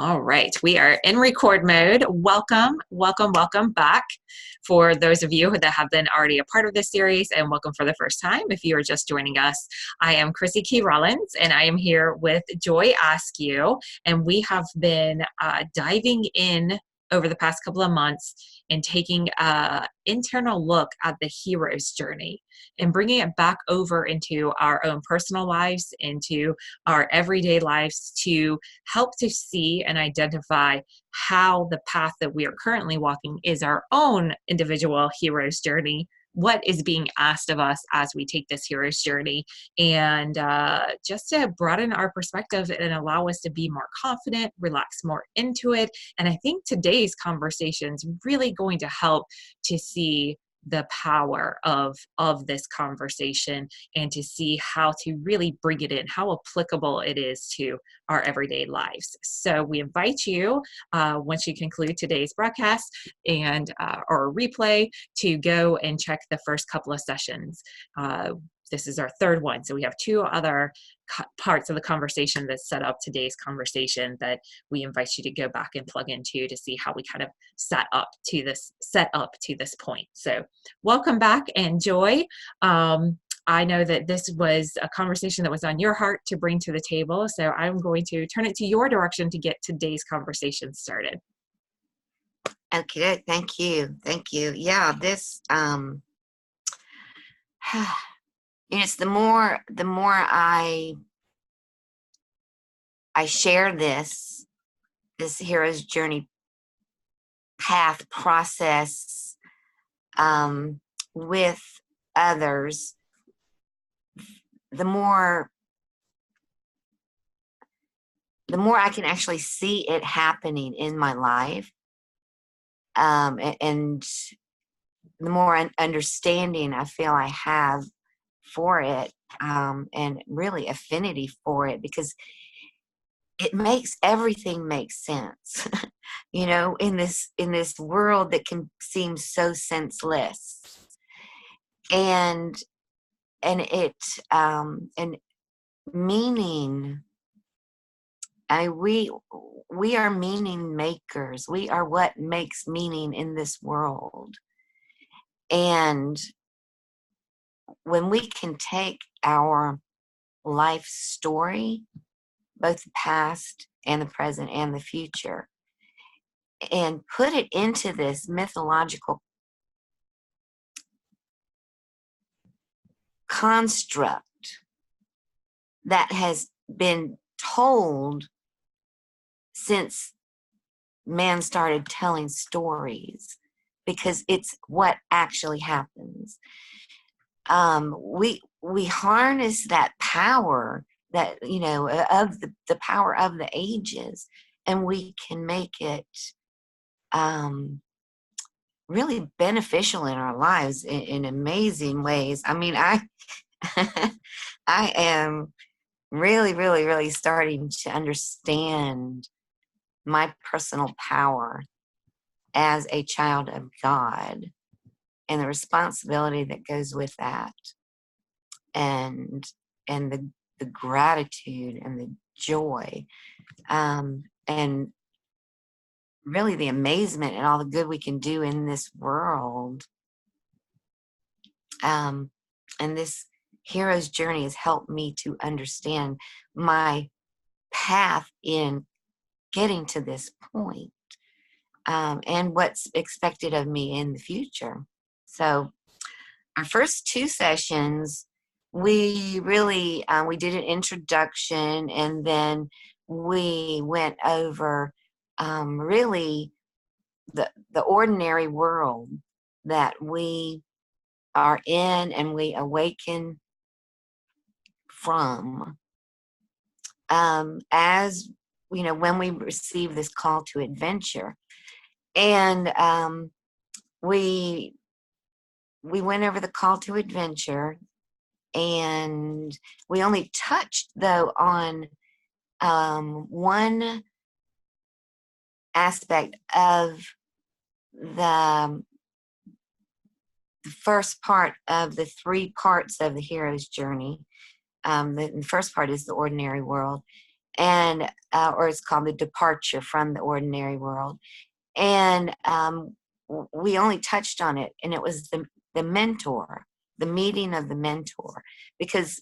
All right, we are in record mode. Welcome, welcome, welcome back for those of you that have been already a part of this series, and welcome for the first time if you are just joining us. I am Chrissy Key Rollins, and I am here with Joy Askew, and we have been diving in over the past couple of months and taking an internal look at the hero's journey and bringing it back over into our own personal lives, into our everyday lives, to help to see and identify how the path that we are currently walking is our own individual hero's journey. What is being asked of us as we take this hero's journey, and just to broaden our perspective and allow us to be more confident, relax more into it. And I think today's conversation is really going to help to see the power of this conversation and to see how to really bring it in, how applicable it is to our everyday lives. So we invite you, once you conclude today's broadcast and or replay, to go and check the first couple of sessions. This is our third one. So we have two other parts of the conversation that set up today's conversation that we invite you to go back and plug into to see how we kind of set up to this point. So welcome back and Joy. I know that this was a conversation that was on your heart to bring to the table. So I'm going to turn it to your direction to get today's conversation started. Okay, thank you. Thank you. Yeah, this it's the more I share this hero's journey path process with others, the more I can actually see it happening in my life, and the more understanding I feel I have for it, and really affinity for it, because it makes everything make sense. In this world that can seem so senseless, and it and meaning. We are meaning makers. We are what makes meaning in this world. And when we can take our life story, both the past and the present and the future, and put it into this mythological construct that has been told since man started telling stories, because it's what actually happens. We harness that power, that of the power of the ages, and we can make it really beneficial in our lives in amazing ways. I mean, I I am really, really, really starting to understand my personal power as a child of God, and the responsibility that goes with that, and the gratitude and the joy, and really the amazement and all the good we can do in this world. And this hero's journey has helped me to understand my path in getting to this point, and what's expected of me in the future. So our first two sessions, we really we did an introduction, and then we went over really the ordinary world that we are in and we awaken from, as when we receive this call to adventure. And we went over the call to adventure, and we only touched, though, on one aspect of the first part of the three parts of the hero's journey. The first part is the ordinary world, and or it's called the departure from the ordinary world. And we only touched on it, and it was the mentor, the meeting of the mentor, because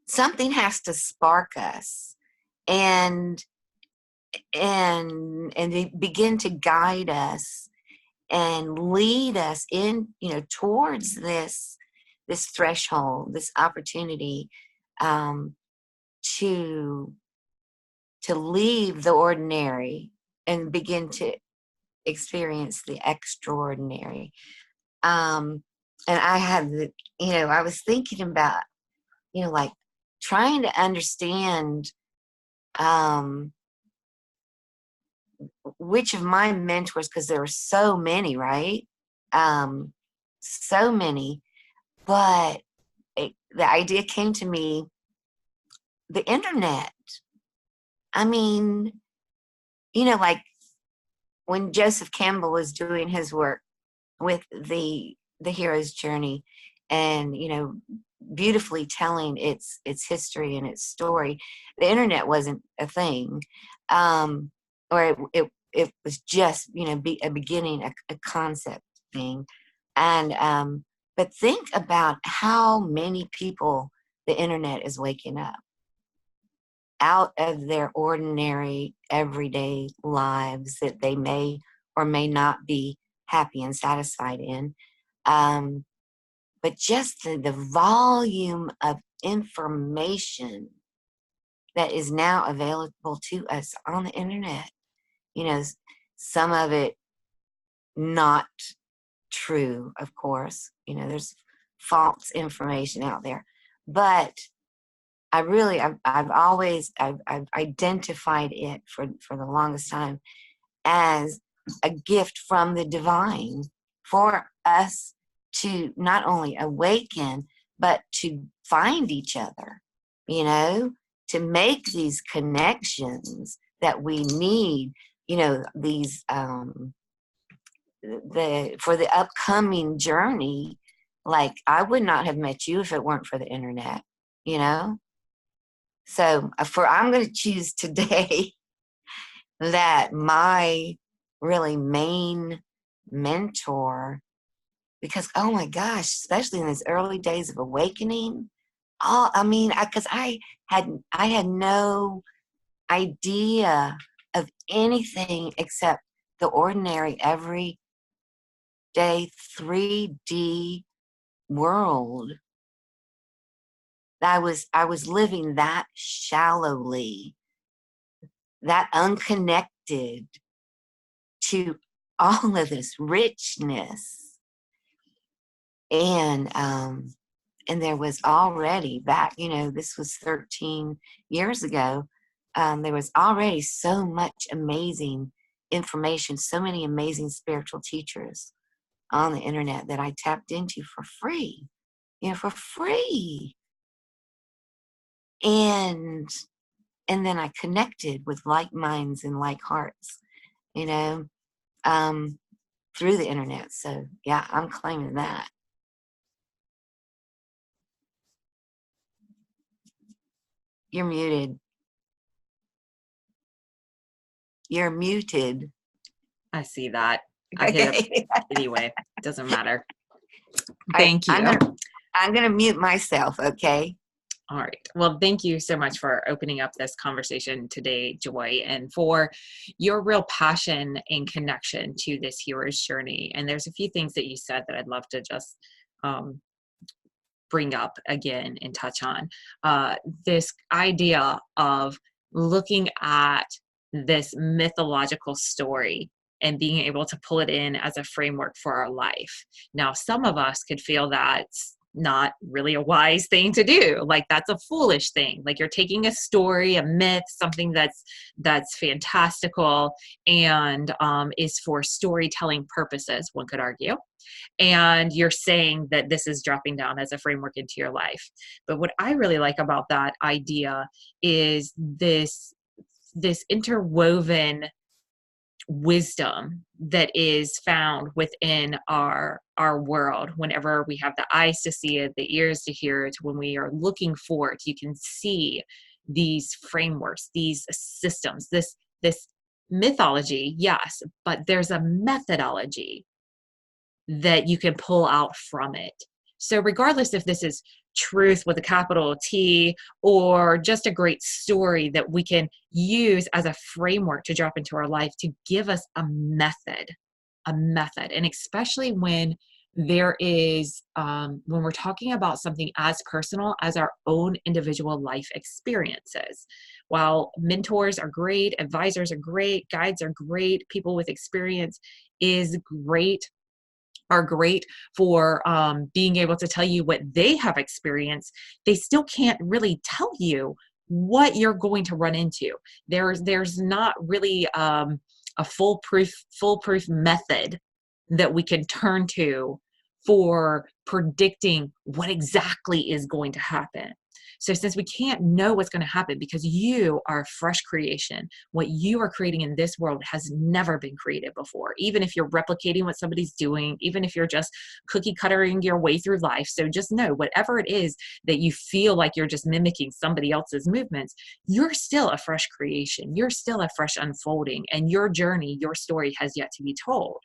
something has to spark us, and they begin to guide us and lead us in, towards this threshold, this opportunity, um, to leave the ordinary and begin to experience the extraordinary. And I had I was thinking about, like trying to understand which of my mentors, because there were so many, right? So many, but the idea came to me, the internet. I mean, like when Joseph Campbell was doing his work with the hero's journey, and beautifully telling its history and its story, the internet wasn't a thing, or it was just be a beginning, a concept thing. And but think about how many people the internet is waking up out of their ordinary everyday lives that they may or may not be happy and satisfied in. But just the volume of information that is now available to us on the internet, some of it not true, of course, there's false information out there, but I've identified it for the longest time as a gift from the divine for us to not only awaken, but to find each other, to make these connections that we need, these, for the upcoming journey. Like, I would not have met you if it weren't for the internet, So I'm going to choose today that my really main mentor, because, oh my gosh, especially in these early days of awakening, because I had no idea of anything except the ordinary, everyday 3D world. I was living that shallowly, that unconnected to all of this richness. And there was already back, this was 13 years ago, there was already so much amazing information, so many amazing spiritual teachers on the internet that I tapped into for free, for free. And then I connected with like minds and like hearts, through the internet. So yeah, I'm claiming that. You're muted. You're muted. I see that. I hit it anyway. Doesn't matter. Thank you. I'm gonna mute myself, okay? All right. Well, thank you so much for opening up this conversation today, Joy, and for your real passion and connection to this hero's journey. And there's a few things that you said that I'd love to just bring up again and touch on. This idea of looking at this mythological story and being able to pull it in as a framework for our life. Now, some of us could feel that's not really a wise thing to do. Like, that's a foolish thing. Like, you're taking a story, a myth, something that's fantastical and is for storytelling purposes, one could argue. And you're saying that this is dropping down as a framework into your life. But what I really like about that idea is this interwoven wisdom that is found within our world. Whenever we have the eyes to see it, the ears to hear it, when we are looking for it, you can see these frameworks, these systems, this mythology, yes, but there's a methodology that you can pull out from it. So regardless if this is truth with a capital T or just a great story that we can use as a framework to drop into our life to give us a method. And especially when there is, when we're talking about something as personal as our own individual life experiences. While mentors are great, advisors are great, guides are great, people with experience is great, are great for being able to tell you what they have experienced, they still can't really tell you what you're going to run into. There's not really a foolproof method that we can turn to for predicting what exactly is going to happen. So since we can't know what's going to happen because you are a fresh creation, what you are creating in this world has never been created before, even if you're replicating what somebody's doing, even if you're just cookie cuttering your way through life. So just know whatever it is that you feel like you're just mimicking somebody else's movements, you're still a fresh creation. You're still a fresh unfolding, and your journey, your story has yet to be told.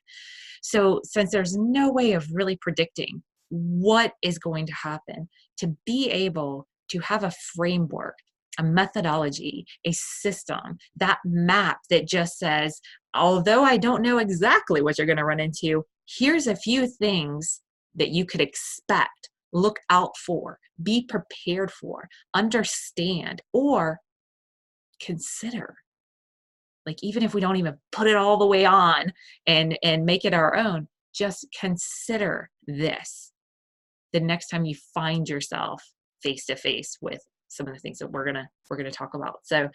So since there's no way of really predicting what is going to happen, to be able to have a framework, a methodology, a system, that map that just says, although I don't know exactly what you're going to run into, here's a few things that you could expect, look out for, be prepared for, understand, or consider. Like, even if we don't even put it all the way on and make it our own, just consider this the next time you find yourself face to face with some of the things that we're gonna talk about. So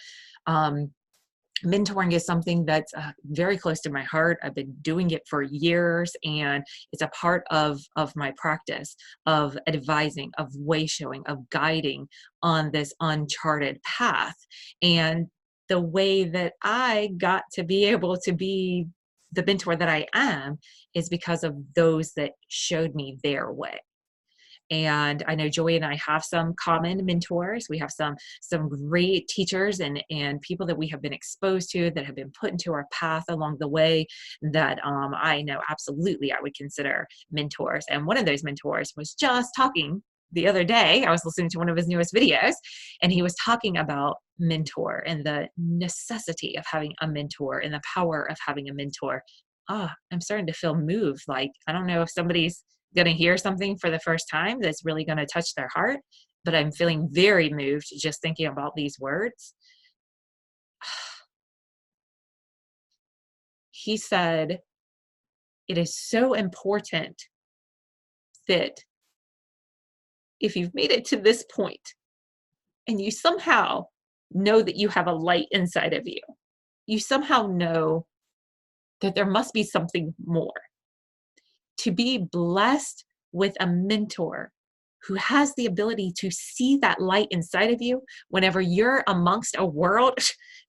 mentoring is something that's very close to my heart. I've been doing it for years, and it's a part of my practice of advising, of way showing, of guiding on this uncharted path. And the way that I got to be able to be the mentor that I am is because of those that showed me their way. And I know Joy and I have some common mentors. We have some great teachers and people that we have been exposed to, that have been put into our path along the way, that I know absolutely I would consider mentors. And one of those mentors was just talking the other day. I was listening to one of his newest videos, and he was talking about mentor and the necessity of having a mentor and the power of having a mentor. I'm starting to feel moved. Like, I don't know if somebody's going to hear something for the first time that's really going to touch their heart, but I'm feeling very moved just thinking about these words. He said, it is so important that if you've made it to this point and you somehow know that you have a light inside of you, you somehow know that there must be something more. To be blessed with a mentor who has the ability to see that light inside of you whenever you're amongst a world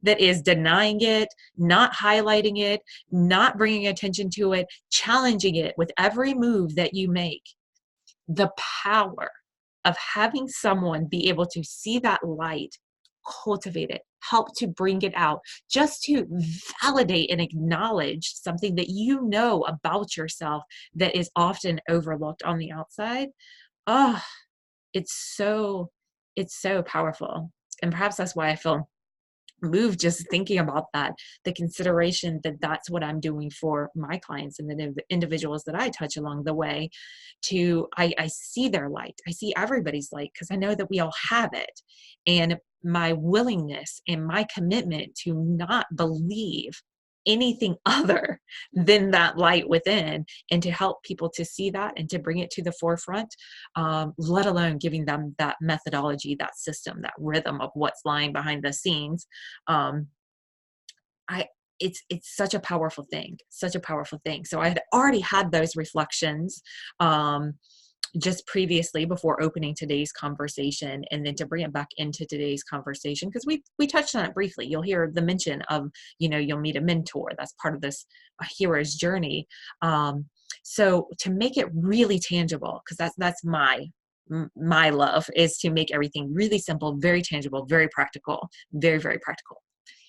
that is denying it, not highlighting it, not bringing attention to it, challenging it with every move that you make. The power of having someone be able to see that light, cultivate it, help to bring it out, just to validate and acknowledge something that you know about yourself that is often overlooked on the outside. Oh, it's so powerful. And perhaps that's why I feel moved just thinking about that, the consideration that that's what I'm doing for my clients and the individuals that I touch along the way. I see their light, I see everybody's light, because I know that we all have it. And my willingness and my commitment to not believe anything other than that light within, and to help people to see that and to bring it to the forefront, let alone giving them that methodology, that system, that rhythm of what's lying behind the scenes. It's such a powerful thing, such a powerful thing. So I had already had those reflections just previously before opening today's conversation, and then to bring it back into today's conversation, because we touched on it briefly. You'll hear the mention of, you'll meet a mentor. That's part of this hero's journey. So to make it really tangible, because that's my my love is to make everything really simple, very tangible, very practical, very, very practical.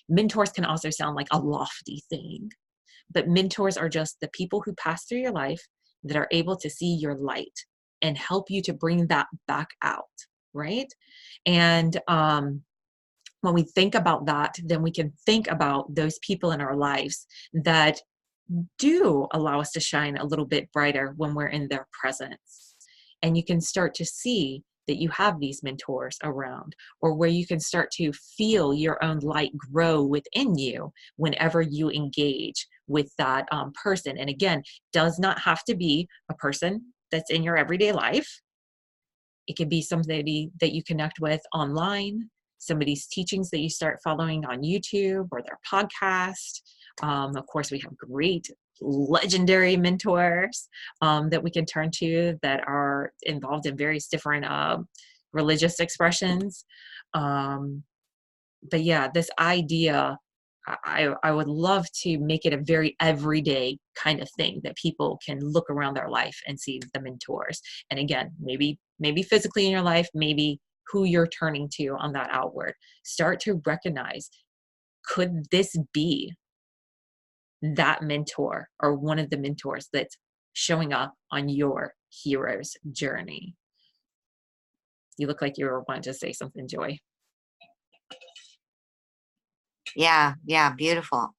Mentors can also sound like a lofty thing, but mentors are just the people who pass through your life that are able to see your light and help you to bring that back out, right? And when we think about that, then we can think about those people in our lives that do allow us to shine a little bit brighter when we're in their presence. And you can start to see that you have these mentors around, or where you can start to feel your own light grow within you whenever you engage with that person. And again, does not have to be a person that's in your everyday life. It could be somebody that you connect with online, somebody's teachings that you start following on YouTube or their podcast. Of course, we have great legendary mentors that we can turn to that are involved in various different religious expressions. But yeah, this idea, I would love to make it a very everyday kind of thing that people can look around their life and see the mentors. And again, maybe physically in your life, maybe who you're turning to on that outward. Start to recognize, could this be that mentor or one of the mentors that's showing up on your hero's journey? You look like you were wanting to say something, Joy. Yeah, beautiful.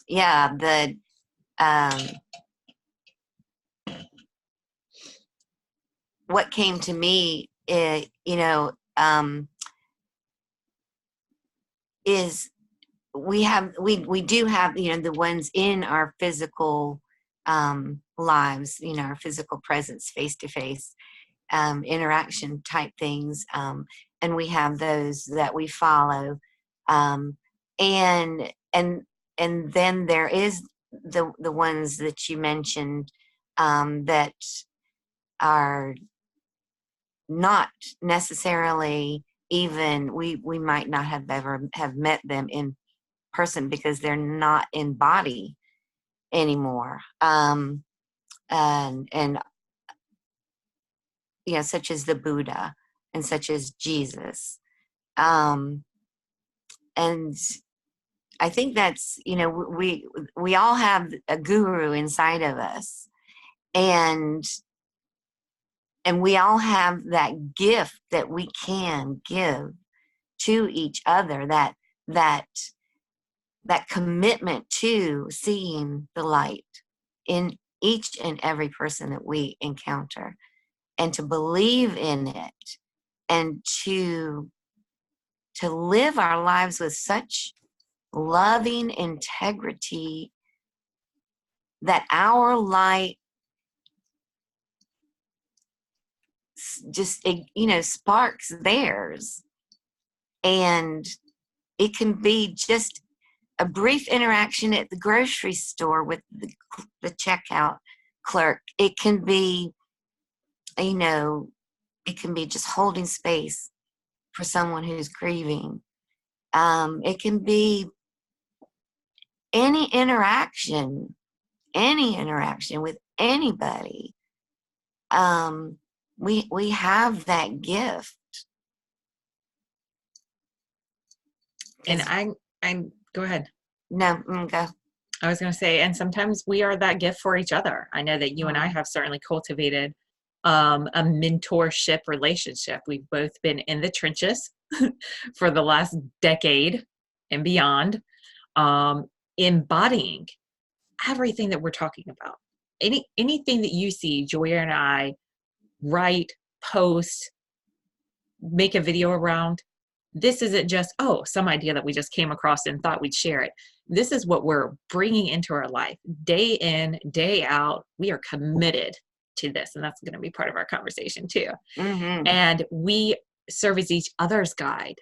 Yeah, the what came to me, is we do have, the ones in our physical lives, our physical presence, face to face interaction type things, and we have those that we follow, and then there is the ones that you mentioned, that are not necessarily, even we might not have ever have met them in person because they're not in body anymore, and such as the Buddha and such as Jesus, and I think that's, we all have a guru inside of us, and we all have that gift that we can give to each other, that commitment to seeing the light in each and every person that we encounter, and to believe in it, and to live our lives with such loving integrity that our light just, sparks theirs. And it can be just a brief interaction at the grocery store with the checkout clerk. It can be, it can be just holding space for someone who's grieving. It can be any interaction with anybody. We have that gift. And I'm go ahead. No, go. I was going to say, and sometimes we are that gift for each other. I know that you and I have certainly cultivated a mentorship relationship. We've both been in the trenches for the last decade and beyond, embodying everything that we're talking about. Anything that you see Joya and I write, post, make a video around, this isn't just, some idea that we just came across and thought we'd share it. This is what we're bringing into our life day in, day out. We are committed to this, and that's going to be part of our conversation too. Mm-hmm. And we serve as each other's guide.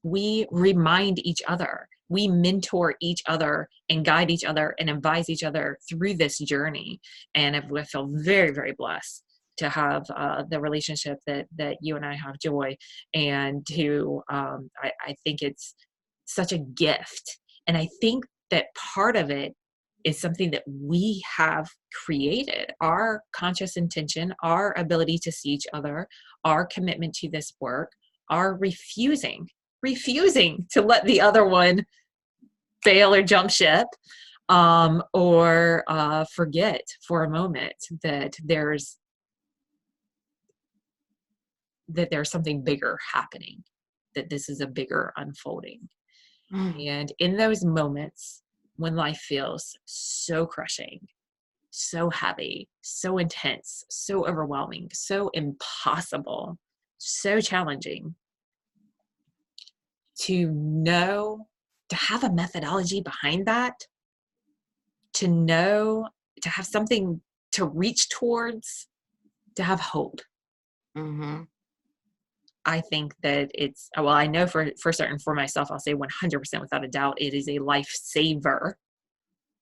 We remind each other. We mentor each other and guide each other and advise each other through this journey. And I feel very, very blessed to have the relationship that you and I have, Joy, and to I think it's such a gift. And I think that part of it is something that we have created. Our conscious intention, our ability to see each other, our commitment to this work, our refusing to let the other one fail or jump ship, or forget for a moment that there's something bigger happening, that this is a bigger unfolding. And in those moments when life feels so crushing, so heavy, so intense, so overwhelming, so impossible, so challenging, to know, to have a methodology behind that, to know, to have something to reach towards, to have hope. Mm-hmm. I think that it's, well, I know for certain for myself, I'll say 100% without a doubt, it is a lifesaver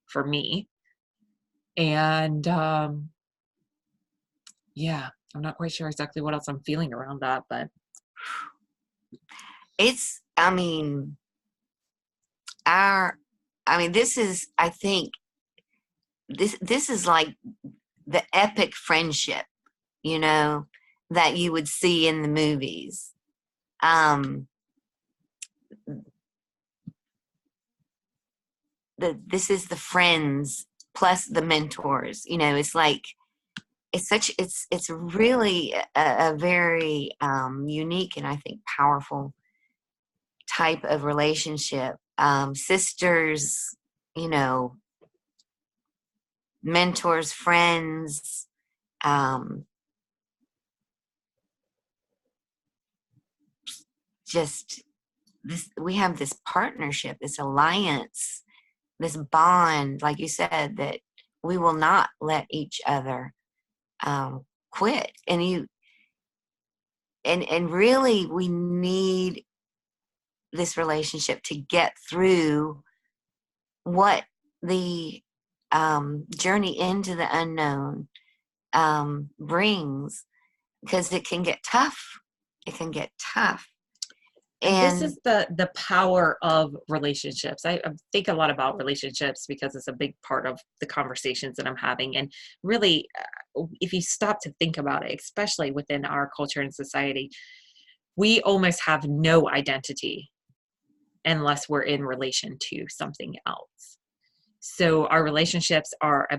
for me. And yeah, I'm not quite sure exactly what else I'm feeling around that, but It's, this is, I think, this is like the epic friendship, that you would see in the movies. This is the friends plus the mentors. It's like, it's really a very unique and I think powerful type of relationship. Sisters, mentors, friends, just this, we have this partnership, this alliance, this bond, like you said, that we will not let each other quit. And really we need this relationship to get through what the journey into the unknown brings, because it can get tough. And this is the power of relationships. I think a lot about relationships because it's a big part of the conversations that I'm having. And really, if you stop to think about it, especially within our culture and society, we almost have no identity unless we're in relation to something else. So our relationships are a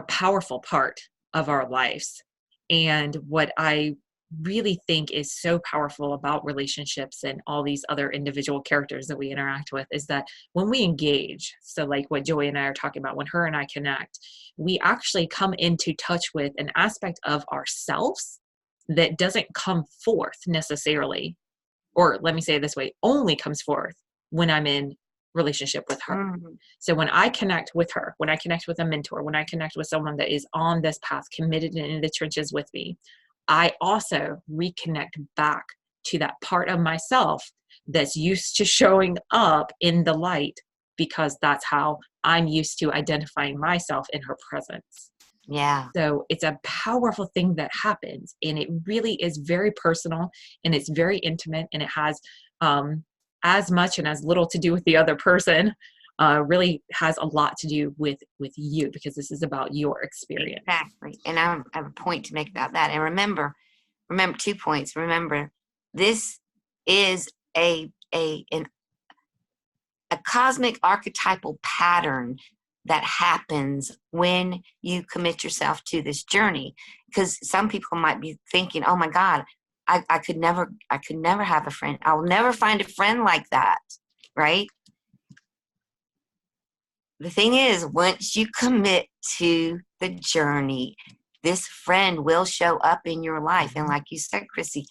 powerful part of our lives. And what I really think is so powerful about relationships and all these other individual characters that we interact with is that when we engage, so like what Joy and I are talking about, when her and I connect, we actually come into touch with an aspect of ourselves that doesn't come forth necessarily, or let me say it this way, only comes forth when I'm in relationship with her. Mm-hmm. So when I connect with her, when I connect with a mentor, when I connect with someone that is on this path, committed and in the trenches with me, I also reconnect back to that part of myself that's used to showing up in the light, because that's how I'm used to identifying myself in her presence. Yeah. So it's a powerful thing that happens, and it really is very personal, and it's very intimate, and it has as much and as little to do with the other person. Really has a lot to do with you, because this is about your experience. Exactly. And I have a point to make about that. And remember 2 points. Remember, this is a cosmic archetypal pattern that happens when you commit yourself to this journey. Because some people might be thinking, oh my God, I could never have a friend. I'll never find a friend like that. Right? The thing is, once you commit to the journey, this friend will show up in your life. And like you said, Chrissy,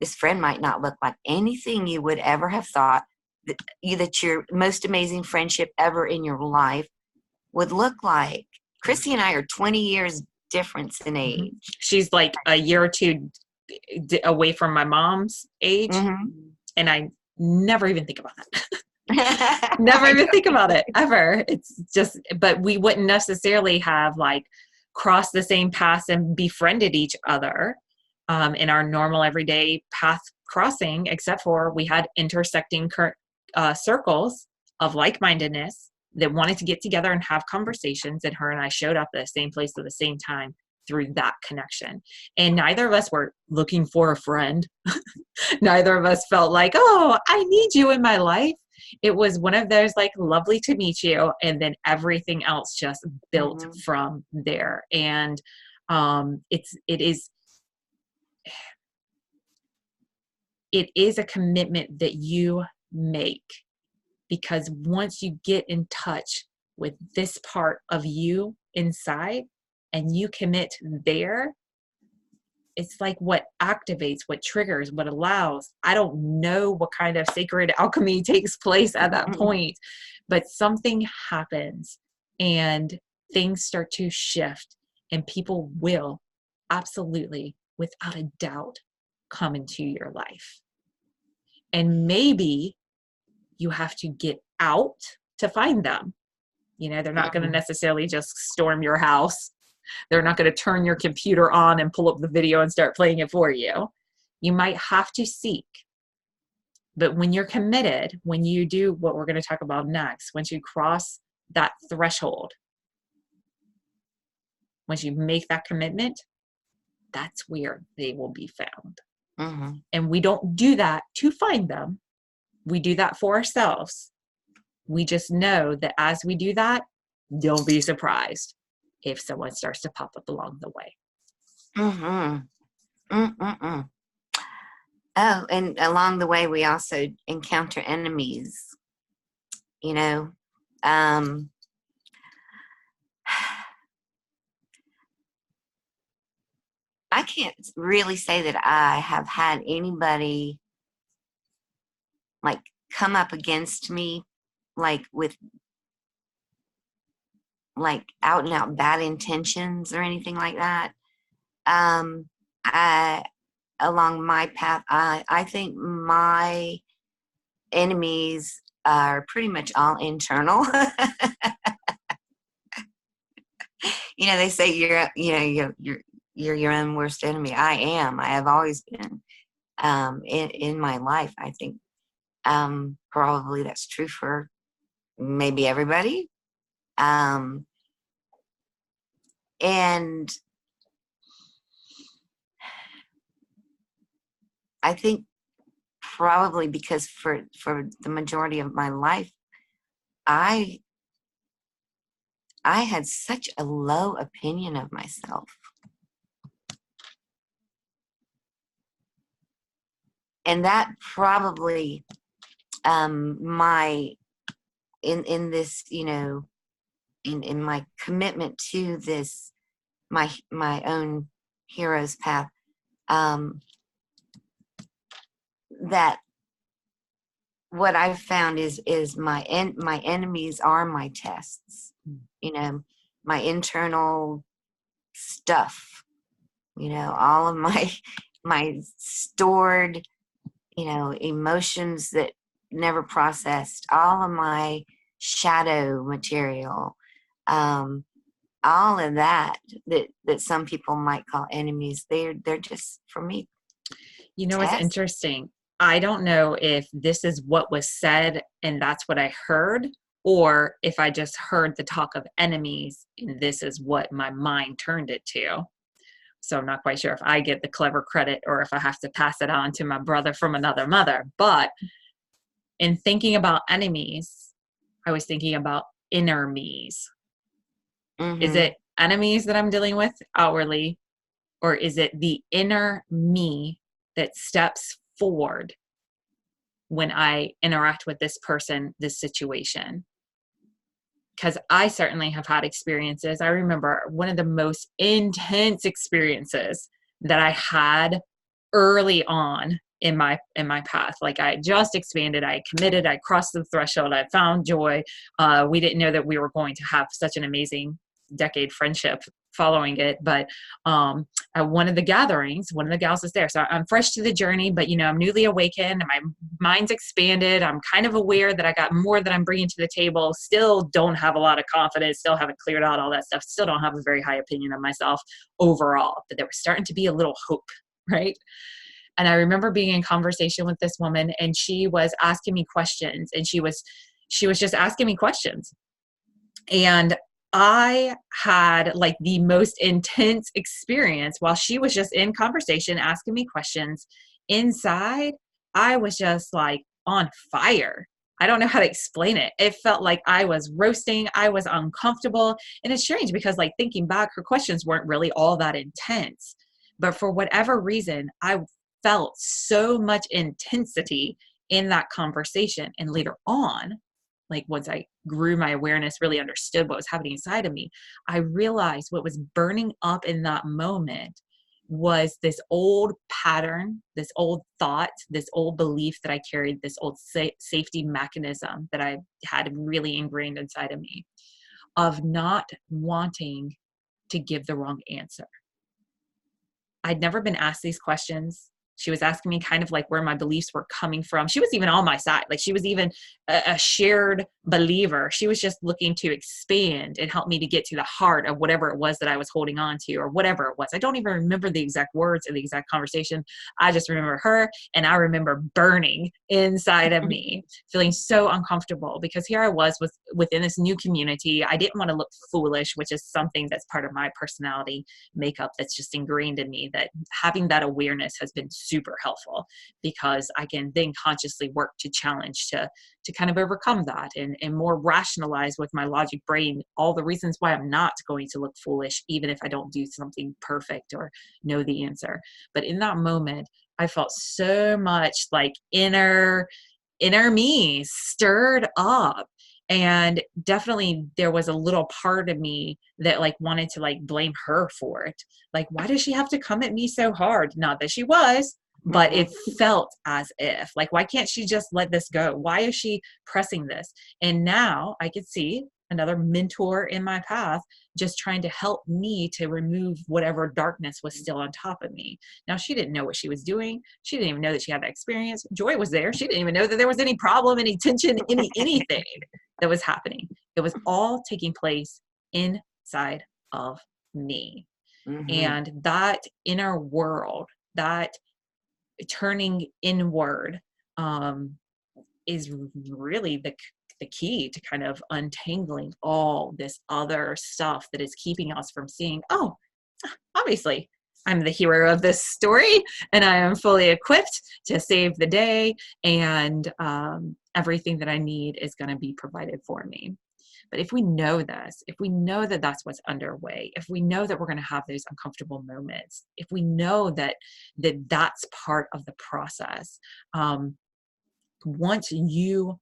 this friend might not look like anything you would ever have thought that your most amazing friendship ever in your life would look like. Chrissy and I are 20 years difference in age. She's like a year or two away from my mom's age. Mm-hmm. And I never even think about that. Never even think about it ever. It's just, but we wouldn't necessarily have like crossed the same paths and befriended each other in our normal everyday path crossing, except for we had intersecting circles of like-mindedness that wanted to get together and have conversations, and her and I showed up at the same place at the same time through that connection. And neither of us were looking for a friend. Neither of us felt like, oh, I need you in my life. It was one of those like, lovely to meet you. And then everything else just built from there. And it is a commitment that you make, because once you get in touch with this part of you inside and you commit there, it's like what activates, what triggers, what allows. I don't know what kind of sacred alchemy takes place at that point, but something happens and things start to shift, and people will absolutely, without a doubt, come into your life. And maybe you have to get out to find them. You know, they're not going to necessarily just storm your house. They're not going to turn your computer on and pull up the video and start playing it for you. You might have to seek. But when you're committed, when you do what we're going to talk about next, once you cross that threshold, once you make that commitment, that's where they will be found. And we don't do that to find them. We do that for ourselves. We just know that as we do that, don't be surprised if someone starts to pop up along the way. Oh, and along the way, we also encounter enemies, you know. I can't really say that I have had anybody like come up against me like with like out and out bad intentions or anything like that. Along my path, I think my enemies are pretty much all internal. You know, they say you're your own worst enemy. I am. I have always been. In my life, I think probably that's true for maybe everybody. And I think probably because for the majority of my life, I had such a low opinion of myself. And that probably in this, you know, in my commitment to this, my own hero's path, that what I've found is my enemies are my tests, you know, my internal stuff, you know, all of my stored, you know, emotions that never processed, all of my shadow material, all of that some people might call enemies, they're just, for me, You know, it's interesting. I don't know if this is what was said and that's what I heard, or if I just heard the talk of enemies and this is what my mind turned it to. So I'm not quite sure if I get the clever credit or if I have to pass it on to my brother from another mother. But in thinking about enemies, I was thinking about inner me's. Is it enemies that I'm dealing with outwardly, or is it the inner me that steps forward when I interact with this person, this situation? Because I certainly have had experiences. I remember one of the most intense experiences that I had early on in my path. Like, I just expanded, I committed, I crossed the threshold, I found joy. We didn't know that we were going to have such an amazing decade friendship following it. But at one of the gatherings, one of the gals was there. So I'm fresh to the journey, but, you know, I'm newly awakened. My mind's expanded. I'm kind of aware that I got more that I'm bringing to the table. Still don't have a lot of confidence. Still haven't cleared out all that stuff. Still don't have a very high opinion of myself overall. But there was starting to be a little hope, right? And I remember being in conversation with this woman, and she was asking me questions, and she was just asking me questions. And I had like the most intense experience while she was just in conversation, asking me questions. Inside, I was just like on fire. I don't know how to explain it. It felt like I was roasting. I was uncomfortable. And it's strange because, like, thinking back, her questions weren't really all that intense. But for whatever reason, I felt so much intensity in that conversation. And later on, like once I grew my awareness, really understood what was happening inside of me, I realized what was burning up in that moment was this old pattern, this old thought, this old belief that I carried, this old safety mechanism that I had really ingrained inside of me of not wanting to give the wrong answer. I'd never been asked these questions. She was asking me kind of like where my beliefs were coming from. She was even on my side. Like she was even a shared believer. She was just looking to expand and help me to get to the heart of whatever it was that I was holding on to or whatever it was. I don't even remember the exact words of the exact conversation. I just remember her, and I remember burning inside of me, feeling so uncomfortable because here I was within this new community. I didn't want to look foolish, which is something that's part of my personality makeup that's just ingrained in me, that having that awareness has been super helpful because I can then consciously work to challenge to kind of overcome that and more rationalize with my logic brain all the reasons why I'm not going to look foolish, even if I don't do something perfect or know the answer. But in that moment, I felt so much like inner me stirred up. And definitely there was a little part of me that like wanted to like blame her for it. Like, why does she have to come at me so hard? Not that she was, but it felt as if, like, why can't she just let this go? Why is she pressing this? And now I could see another mentor in my path just trying to help me to remove whatever darkness was still on top of me. Now, she didn't know what she was doing. She didn't even know that she had that experience. Joy was there. She didn't even know that there was any problem, any tension, anything that was happening. It was all taking place inside of me. And that inner world, that turning inward, is really the key to kind of untangling all this other stuff that is keeping us from seeing, oh, obviously I'm the hero of this story and I am fully equipped to save the day, and everything that I need is going to be provided for me. But if we know this, if we know that that's what's underway, if we know that we're going to have those uncomfortable moments, if we know that that's part of the process, once you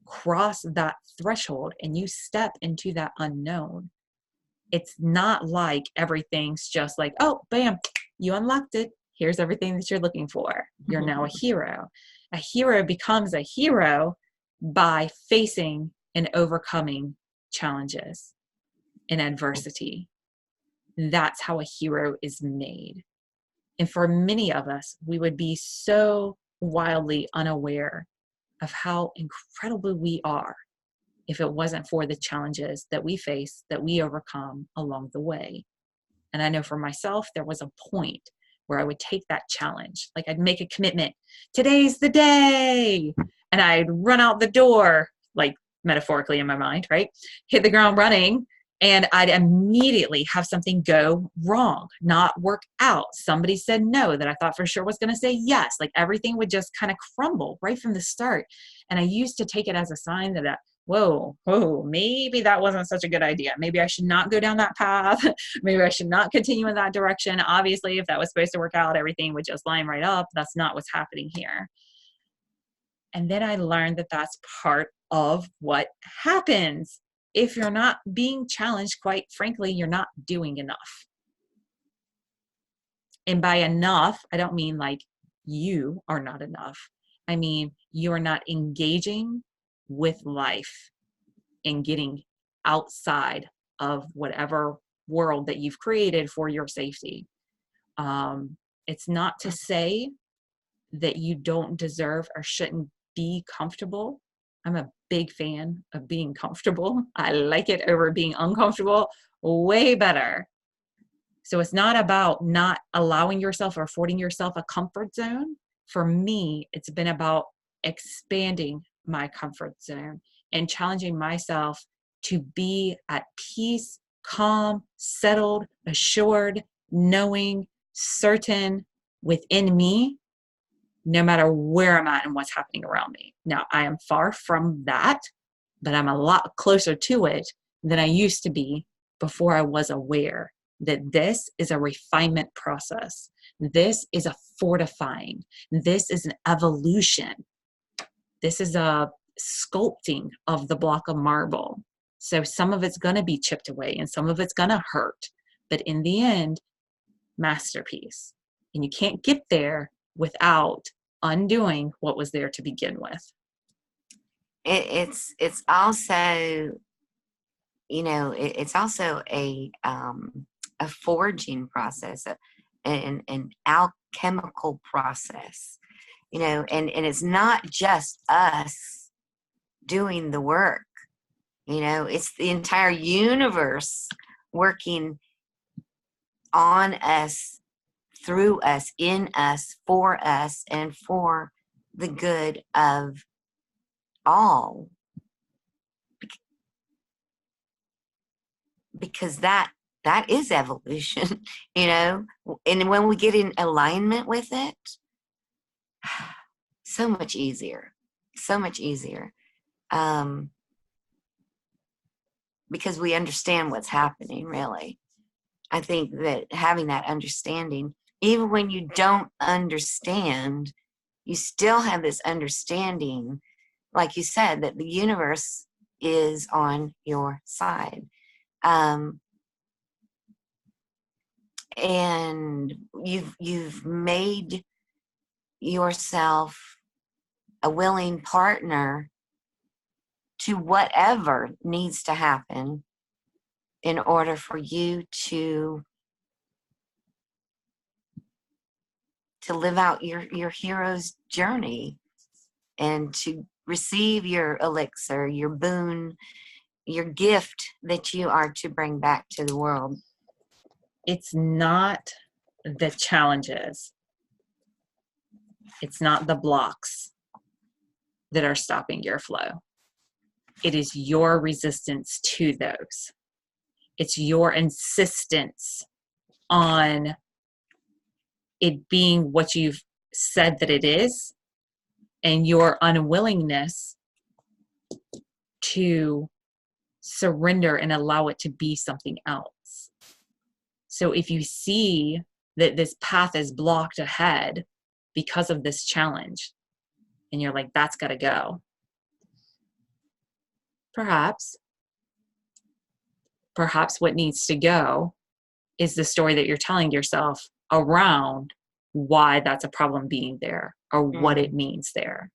cross that threshold and you step into that unknown, it's not like everything's just like, oh, bam, you unlocked it. Here's everything that you're looking for. You're now a hero. A hero becomes a hero by facing and overcoming challenges and adversity. That's how a hero is made. And for many of us, we would be so wildly unaware of how incredible we are if it wasn't for the challenges that we face, that we overcome along the way. And I know for myself, there was a point where I would take that challenge. Like I'd make a commitment. Today's the day. And I'd run out the door, like metaphorically in my mind, right? Hit the ground running. And I'd immediately have something go wrong, not work out. Somebody said no that I thought for sure was going to say yes. Like everything would just kind of crumble right from the start. And I used to take it as a sign that whoa, maybe that wasn't such a good idea. Maybe I should not go down that path. Maybe I should not continue in that direction. Obviously, if that was supposed to work out, everything would just line right up. That's not what's happening here. And then I learned that that's part of what happens. If you're not being challenged, quite frankly, you're not doing enough. And by enough, I don't mean like you are not enough. I mean, you are not engaging with life and getting outside of whatever world that you've created for your safety. It's not to say that you don't deserve or shouldn't be comfortable. I'm a big fan of being comfortable. I like it over being uncomfortable way better. So it's not about not allowing yourself or affording yourself a comfort zone. For me, it's been about expanding my comfort zone and challenging myself to be at peace, calm, settled, assured, knowing, certain within me, no matter where I'm at and what's happening around me. Now, I am far from that, but I'm a lot closer to it than I used to be before I was aware that this is a refinement process. This is a fortifying. This is an evolution. This is a sculpting of the block of marble. So some of it's going to be chipped away and some of it's going to hurt. But in the end, masterpiece. And you can't get there without undoing what was there to begin with. It's also, it's also a forging process, an alchemical process, and it's not just us doing the work, it's the entire universe working on us, through us, in us, for us, and for the good of all. Because that is evolution, and when we get in alignment with it, so much easier, because we understand what's happening, really. I think that having that understanding, even when you don't understand, you still have this understanding, like you said, that the universe is on your side. And you've made yourself a willing partner to whatever needs to happen in order for you to live out your hero's journey and to receive your elixir, your boon, your gift that you are to bring back to the world. It's not the challenges. It's not the blocks that are stopping your flow. It is your resistance to those. It's your insistence on it being what you've said that it is, and your unwillingness to surrender and allow it to be something else. So if you see that this path is blocked ahead because of this challenge, and you're like, that's got to go. Perhaps what needs to go is the story that you're telling yourself around why that's a problem being there or what it means there.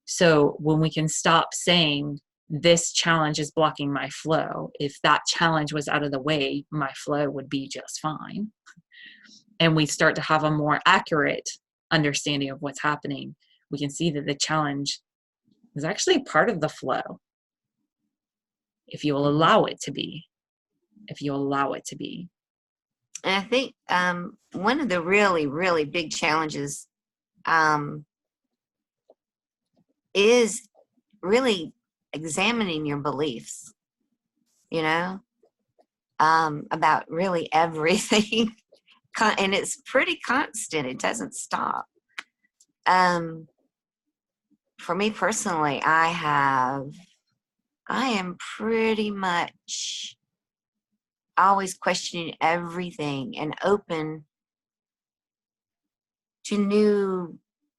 So when we can stop saying this challenge is blocking my flow, if that challenge was out of the way, my flow would be just fine. And we start to have a more accurate understanding of what's happening, we can see that the challenge is actually part of the flow. If you'll allow it to be. And I think one of the really, really big challenges is really examining your beliefs, about really everything. And it's pretty constant. It doesn't stop. For me personally, I am pretty much always questioning everything and open to new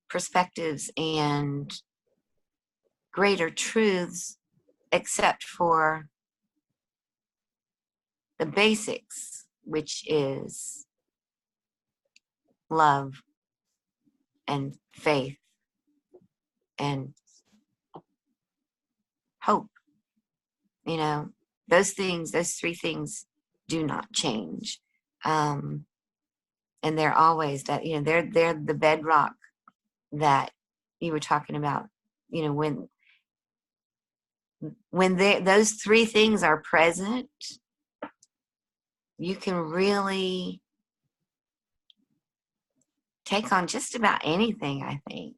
perspectives and greater truths, except for the basics, which is love and faith and hope. Those three things do not change. And they're always that, they're the bedrock that you were talking about, when those three things are present, you can really take on just about anything, I think.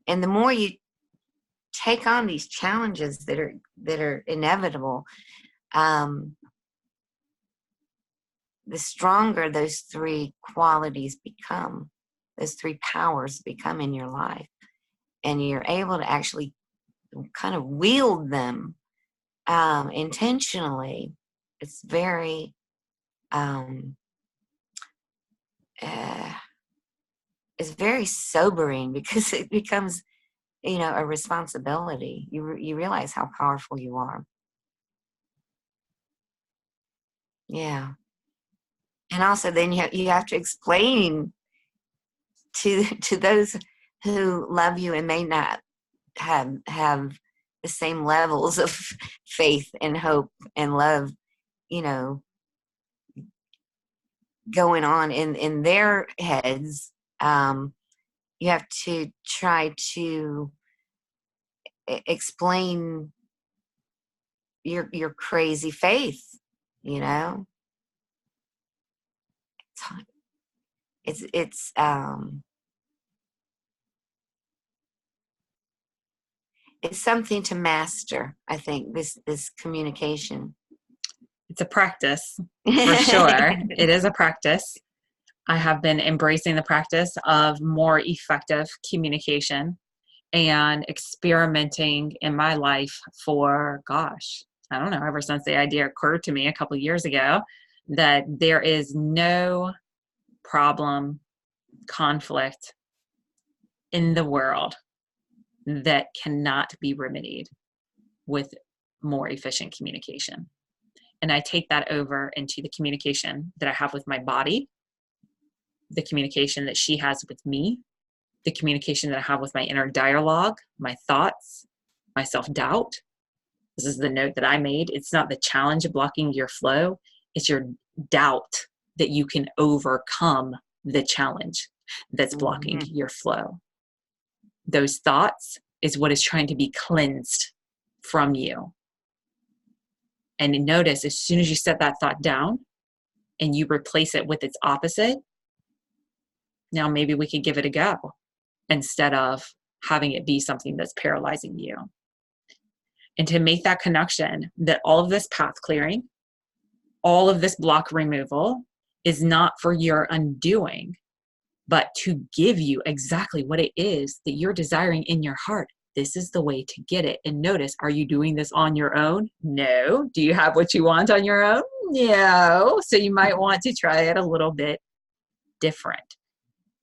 And the more you take on these challenges that are inevitable, the stronger those three qualities become, those three powers become in your life, and you're able to actually kind of wield them intentionally. It's very it's very sobering, because it becomes, a responsibility. You realize how powerful you are. Yeah. And also then you have to explain to those who love you and may not have the same levels of faith and hope and love, you know, going on in their heads. You have to try to explain your crazy faith, you know. It's something to master, I think, this communication. It's a practice, for sure. It is a practice. I have been embracing the practice of more effective communication and experimenting in my life for, gosh, I don't know, ever since the idea occurred to me a couple of years ago, that there is no problem, conflict in the world that cannot be remedied with more efficient communication. And I take that over into the communication that I have with my body, the communication that she has with me, the communication that I have with my inner dialogue, my thoughts, my self-doubt. This is the note that I made. It's not the challenge blocking your flow. It's your doubt that you can overcome the challenge that's blocking your flow. Those thoughts is what is trying to be cleansed from you. And notice, as soon as you set that thought down and you replace it with its opposite, now maybe we could give it a go instead of having it be something that's paralyzing you. And to make that connection that all of this path clearing, all of this block removal is not for your undoing, but to give you exactly what it is that you're desiring in your heart. This is the way to get it. And notice, are you doing this on your own? No. Do you have what you want on your own? No. So you might want to try it a little bit different.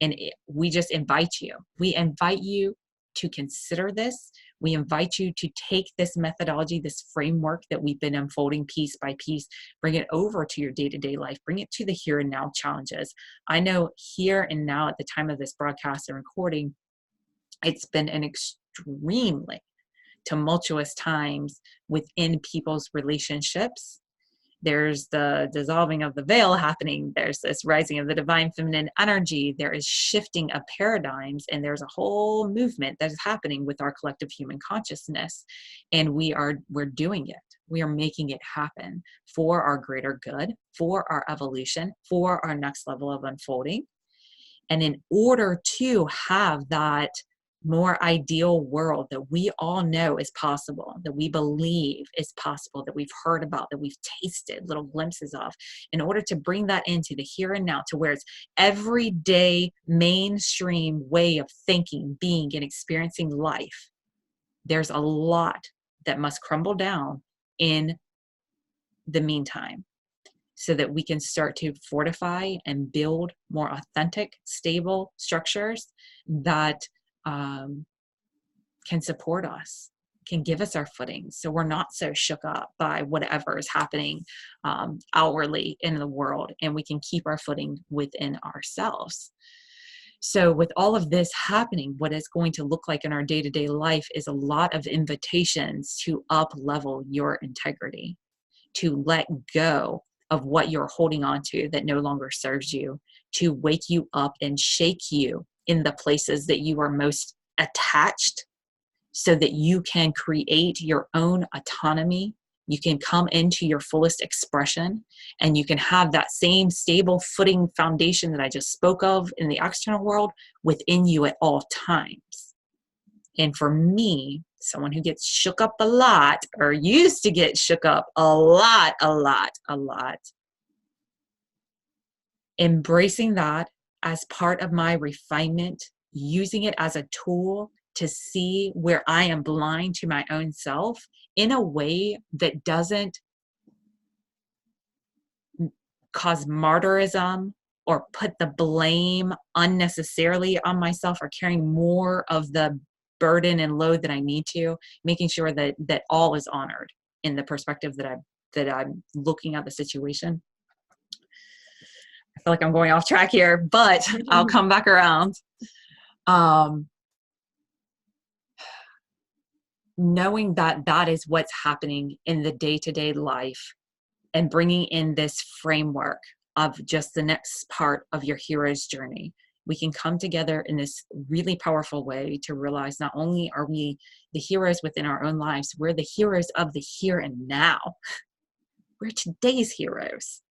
And we just invite you. We invite you to consider this. We invite you to take this methodology, this framework that we've been unfolding piece by piece, bring it over to your day-to-day life, bring it to the here and now challenges. I know here and now at the time of this broadcast and recording, it's been an extremely tumultuous times within people's relationships. There's the dissolving of the veil happening. There's this rising of the divine feminine energy. There is shifting of paradigms, and there's a whole movement that is happening with our collective human consciousness. And we're doing it. We are making it happen for our greater good, for our evolution, for our next level of unfolding. And in order to have that more ideal world that we all know is possible, that we believe is possible, that we've heard about, that we've tasted little glimpses of, in order to bring that into the here and now to where it's everyday mainstream way of thinking, being, and experiencing life, there's a lot that must crumble down in the meantime, so that we can start to fortify and build more authentic, stable structures that can support us, can give us our footing, so we're not so shook up by whatever is happening outwardly in the world, and we can keep our footing within ourselves. So with all of this happening, what it's going to look like in our day-to-day life is a lot of invitations to up-level your integrity, to let go of what you're holding on to that no longer serves you, to wake you up and shake you in the places that you are most attached, so that you can create your own autonomy. You can come into your fullest expression, and you can have that same stable footing foundation that I just spoke of in the external world within you at all times. And for me, someone who gets shook up a lot, or used to get shook up a lot, embracing that as part of my refinement, using it as a tool to see where I am blind to my own self in a way that doesn't cause martyrism or put the blame unnecessarily on myself, or carrying more of the burden and load that I need to, making sure that all is honored in the perspective that I'm looking at the situation. I feel like I'm going off track here, but I'll come back around. Knowing that that is what's happening in the day-to-day life, and bringing in this framework of just the next part of your hero's journey, we can come together in this really powerful way to realize not only are we the heroes within our own lives, we're the heroes of the here and now. We're today's heroes.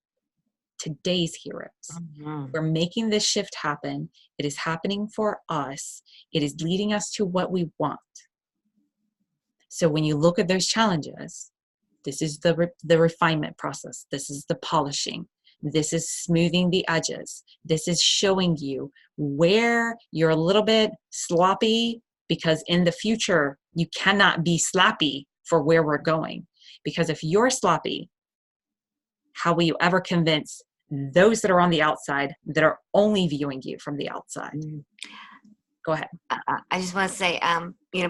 Today's heroes. Mm-hmm. We're making this shift happen. It is happening for us. It is leading us to what we want. So when you look at those challenges, this is the refinement process. This is the polishing. This is smoothing the edges. This is showing you where you're a little bit sloppy, because in the future, you cannot be sloppy for where we're going. Because if you're sloppy, how will you ever convince those that are on the outside that are only viewing you from the outside? Mm-hmm. Go ahead. I just want to say,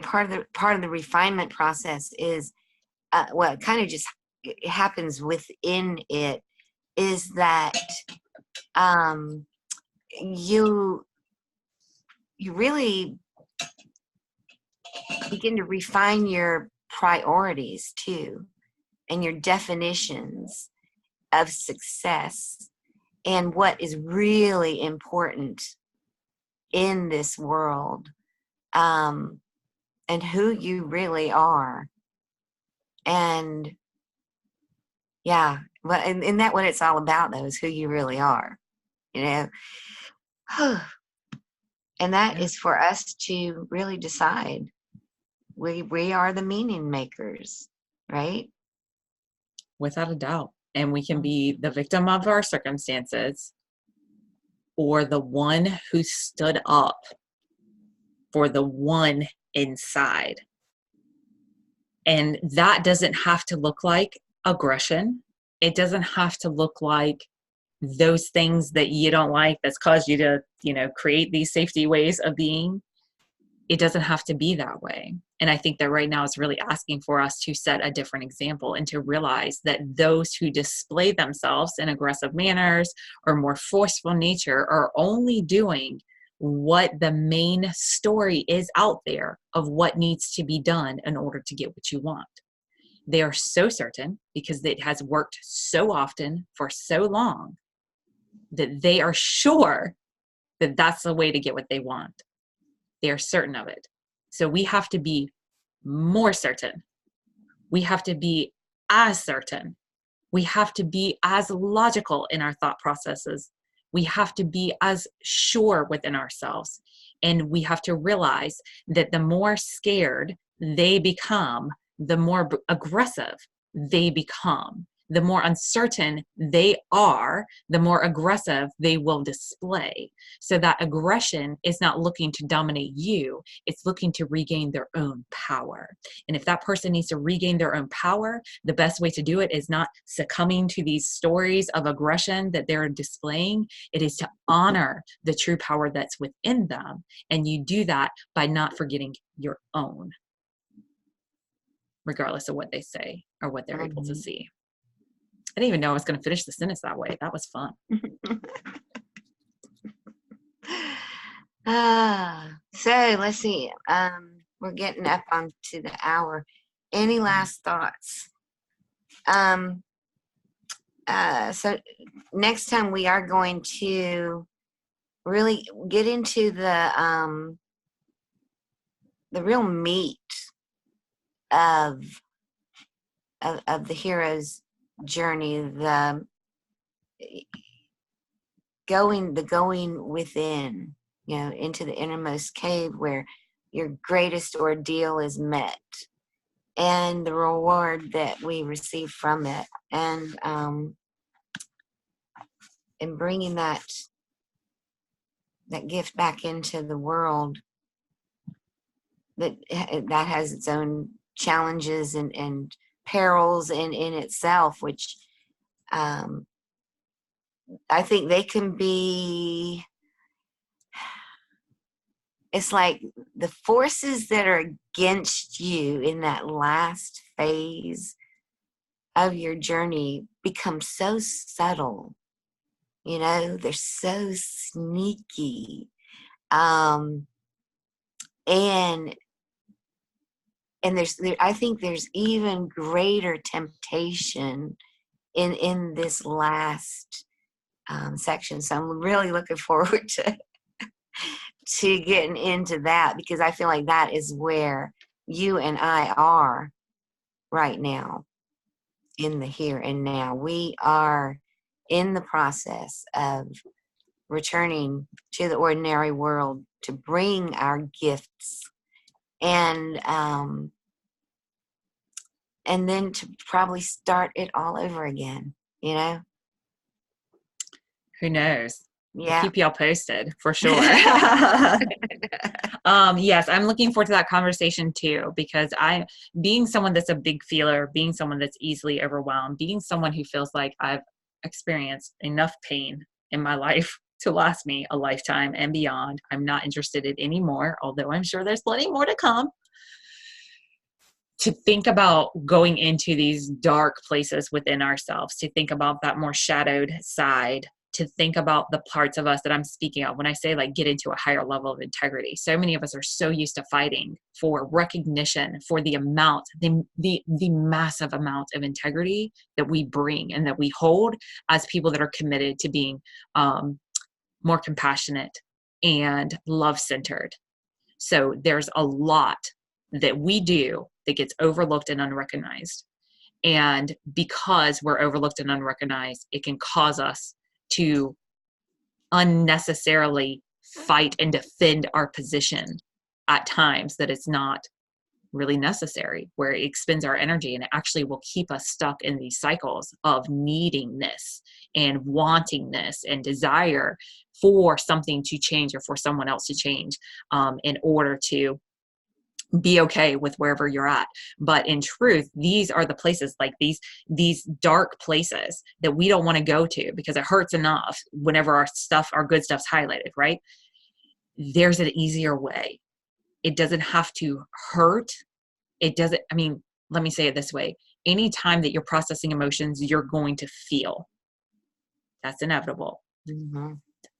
part of the refinement process is, well, it kind of just happens within it, is that you really begin to refine your priorities too, and your definitions of success, and what is really important in this world, and who you really are. And yeah, well, and that what it's all about, though, is who you really are, and that is for us to really decide. We are the meaning makers, right? Without a doubt. And we can be the victim of our circumstances, or the one who stood up for the one inside. And that doesn't have to look like aggression. It doesn't have to look like those things that you don't like that's caused you to, create these safety ways of being. It doesn't have to be that way. And I think that right now it's really asking for us to set a different example, and to realize that those who display themselves in aggressive manners or more forceful nature are only doing what the main story is out there of what needs to be done in order to get what you want. They are so certain, because it has worked so often for so long, that they are sure that that's the way to get what they want. They are certain of it. So we have to be more certain. We have to be as certain. We have to be as logical in our thought processes. We have to be as sure within ourselves. And we have to realize that the more scared they become, the more aggressive they become. The more uncertain they are, the more aggressive they will display. So that aggression is not looking to dominate you, it's looking to regain their own power. And if that person needs to regain their own power, the best way to do it is not succumbing to these stories of aggression that they're displaying. It is to honor the true power that's within them. And you do that by not forgetting your own, regardless of what they say or what they're able to see. I didn't even know I was going to finish the sentence that way. That was fun. So let's see. We're getting up onto the hour. Any last thoughts? So next time we are going to really get into the real meat of the hero's journey, the going within, into the innermost cave, where your greatest ordeal is met, and the reward that we receive from it, and bringing that gift back into the world, that has its own challenges and perils in itself, which I think they can be, it's like the forces that are against you in that last phase of your journey become so subtle. They're so sneaky. And I think there's even greater temptation in this last section. So I'm really looking forward to getting into that, because I feel like that is where you and I are right now, in the here and now. We are in the process of returning to the ordinary world to bring our gifts, and then to probably start it all over again, Who knows? We'll Yeah. keep y'all posted for sure. Yes, I'm looking forward to that conversation too, because being someone that's a big feeler, being someone that's easily overwhelmed, being someone who feels like I've experienced enough pain in my life to last me a lifetime and beyond. I'm not interested in any more, although I'm sure there's plenty more to come. To think about going into these dark places within ourselves, to think about that more shadowed side, to think about the parts of us that I'm speaking of when I say like get into a higher level of integrity. So many of us are so used to fighting for recognition for the amount, the massive amount of integrity that we bring and that we hold as people that are committed to being more compassionate and love-centered. So there's a lot that we do that gets overlooked and unrecognized. And because we're overlooked and unrecognized, it can cause us to unnecessarily fight and defend our position at times that it's not really necessary, where it expends our energy, and it actually will keep us stuck in these cycles of needing this and wanting this and desire for something to change or for someone else to change in order to be okay with wherever you're at. But in truth, these are the places, like these dark places that we don't want to go to because it hurts enough whenever our good stuff's highlighted, right? There's an easier way. It doesn't have to hurt. Let me say it this way. Anytime that you're processing emotions, you're going to feel. That's inevitable. Mm-hmm.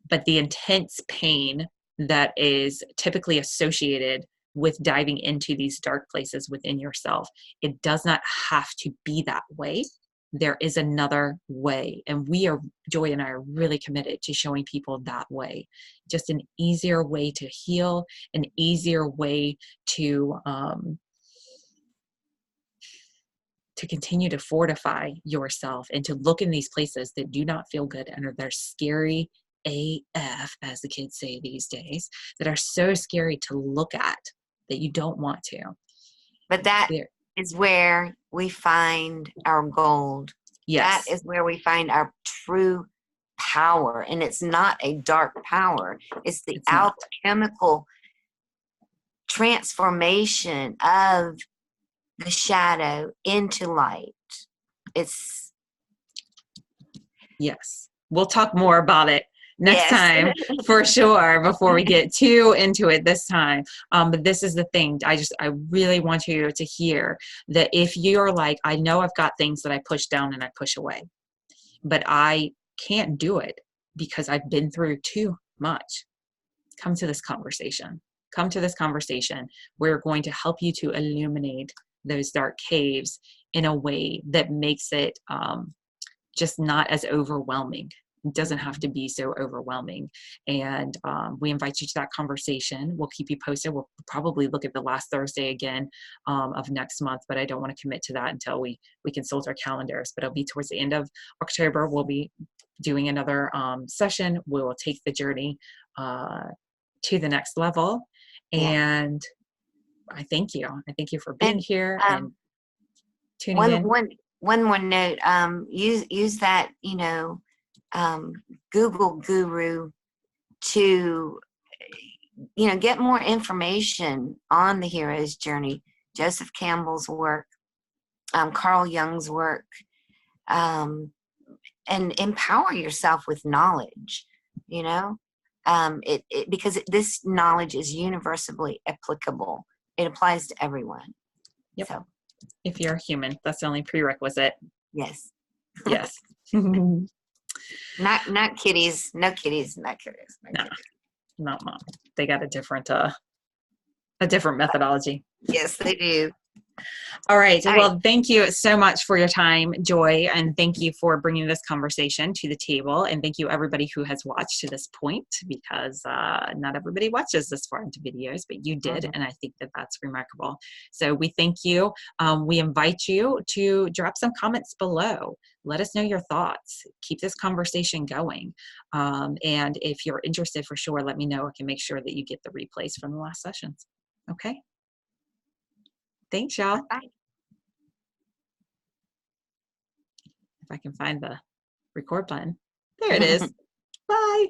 But the intense pain that is typically associated with diving into these dark places within yourself, it does not have to be that way. There is another way. And Joy and I are really committed to showing people that way. Just an easier way to heal, an easier way to continue to fortify yourself and to look in these places that do not feel good and they're scary AF, as the kids say these days, that are so scary to look at that you don't want to. But that is where we find our gold. Yes. That is where we find our true power. And it's not a dark power. It's the alchemical transformation of the shadow into light. Yes. We'll talk more about it next time for sure, before we get too into it this time. But this is the thing. I really want you to hear that if you're like, I know I've got things that I push down and I push away, but I can't do it because I've been through too much. Come to this conversation. Come to this conversation. We're going to help you to illuminate those dark caves in a way that makes it just not as overwhelming. It doesn't have to be so overwhelming. And we invite you to that conversation. We'll keep you posted. We'll probably look at the last Thursday again of next month, but I don't want to commit to that until we consult our calendars. But it'll be towards the end of October. We'll be doing another session. We will take the journey to the next level. And I thank you. I thank you for being And here and tuning one in. one one more note. Use that, Google Guru to, get more information on the hero's journey. Joseph Campbell's work, Carl Jung's work, and empower yourself with knowledge. Because this knowledge is universally applicable. It applies to everyone. Yep. So, If you're a human, that's the only prerequisite. yes. Yes. Not kitties. No kitties. Not kitties. No, not mom. They got a different methodology. Yes, they do. All right. All right. Well, thank you so much for your time, Joy, and thank you for bringing this conversation to the table. And thank you, everybody who has watched to this point, because not everybody watches this far into videos, but you did, Mhm. and I think that that's remarkable. So we thank you. We invite you to drop some comments below. Let us know your thoughts. Keep this conversation going. And if you're interested, for sure, let me know. I can make sure that you get the replays from the last sessions. Okay. Thanks, y'all. Bye. If I can find the record button. There it is. Bye.